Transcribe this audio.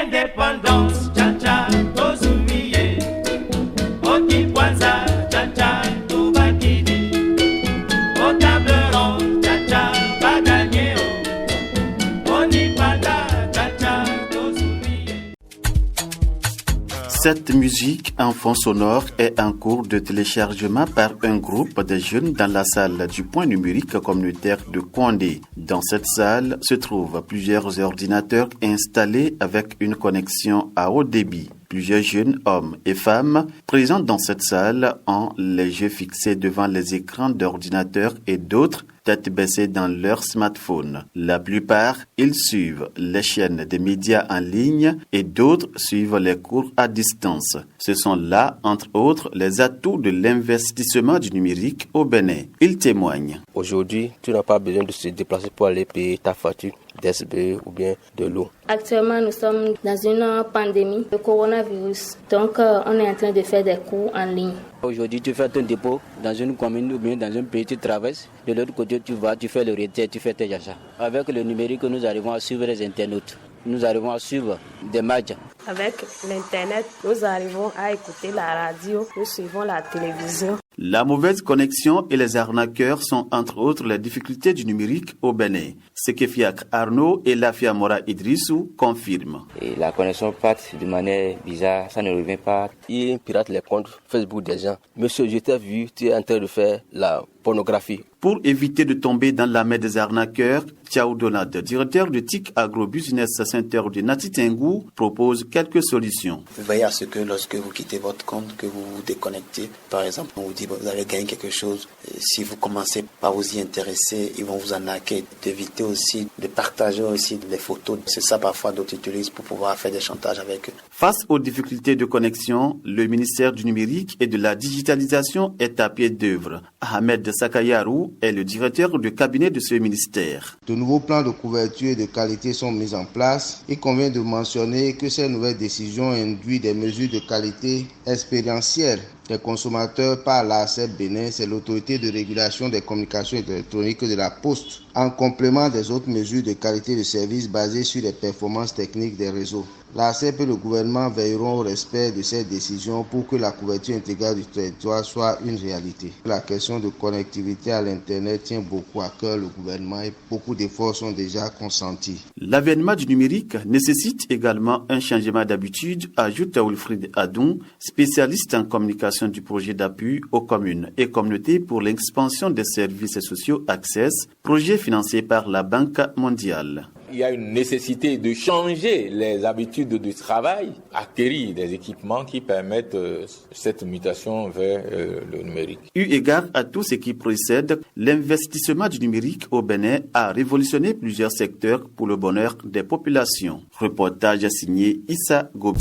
Indépendance, cha-cha, tozumiye. Oti kwanza, cha-cha, tubakidi. Au table ronde, cha-cha, bagagné. Oni panda, cha-cha, tozumiye. Cette musique en fond sonore est en cours de téléchargement par un groupe de jeunes dans la salle du point numérique communautaire de Kondé. Dans cette salle se trouvent plusieurs ordinateurs installés avec une connexion à haut débit. Plusieurs jeunes hommes et femmes présents dans cette salle ont les yeux fixés devant les écrans d'ordinateurs et d'autres tête baissée dans leur smartphone. La plupart, ils suivent les chaînes des médias en ligne et d'autres suivent les cours à distance. Ce sont là, entre autres, les atouts de l'investissement du numérique au Bénin. Ils témoignent. Aujourd'hui, tu n'as pas besoin de se déplacer pour aller payer ta facture d'SB ou bien de l'eau. Actuellement, nous sommes dans une pandémie de coronavirus. Donc, on est en train de faire des cours en ligne. Aujourd'hui, tu fais ton dépôt dans une commune ou bien dans un pays, tu traverses. De l'autre côté, tu vas, tu fais le retrait, tu fais tes achats. Avec le numérique, nous arrivons à suivre les internautes. Nous arrivons à suivre des matchs. Avec l'Internet, nous arrivons à écouter la radio, nous suivons la télévision. La mauvaise connexion et les arnaqueurs sont entre autres les difficultés du numérique au Bénin. Sekefiak Arnaud et Lafia Mora Idrissou confirment. Et la connexion passe de manière bizarre, ça ne revient pas. Ils piratent les comptes Facebook des gens. Monsieur, je t'ai vu, tu es en train de faire la pornographie. Pour éviter de tomber dans la main des arnaqueurs, Thiaou Donad, directeur de TIC Agrobusiness Center de Nati Tengu, propose quelques solutions. Veillez à ce que lorsque vous quittez votre compte, que vous vous déconnectez. Par exemple, on vous dit que vous avez gagné quelque chose. Et si vous commencez par vous y intéresser, ils vont vous arnaquer. D'éviter aussi de partager aussi les photos. C'est ça parfois d'autres utilisent pour pouvoir faire des chantages avec eux. Face aux difficultés de connexion, le ministère du numérique et de la digitalisation est à pied d'œuvre. Ahmed Sakayarou est le directeur de cabinet de ce ministère. De nouveaux plans de couverture et de qualité sont mis en place. Il convient de mentionner que ces nouvelles décisions induisent des mesures de qualité expérientielles. Les consommateurs par l'ARCEP Bénin, c'est l'autorité de régulation des communications électroniques de la Poste, en complément des autres mesures de qualité de service basées sur les performances techniques des réseaux. L'ARCEP et le gouvernement veilleront au respect de ces décisions pour que la couverture intégrale du territoire soit une réalité. La question de connectivité à l'Internet tient beaucoup à cœur le gouvernement et beaucoup d'efforts sont déjà consentis. L'avènement du numérique nécessite également un changement d'habitude, ajoute Wilfried Adon, spécialiste en communication du projet d'appui aux communes et communautés pour l'expansion des services sociaux Access, projet financé par la Banque mondiale. Il y a une nécessité de changer les habitudes de travail, acquérir des équipements qui permettent cette mutation vers le numérique. Eu égard à tout ce qui précède, l'investissement du numérique au Bénin a révolutionné plusieurs secteurs pour le bonheur des populations. Reportage signé Issa Gobi.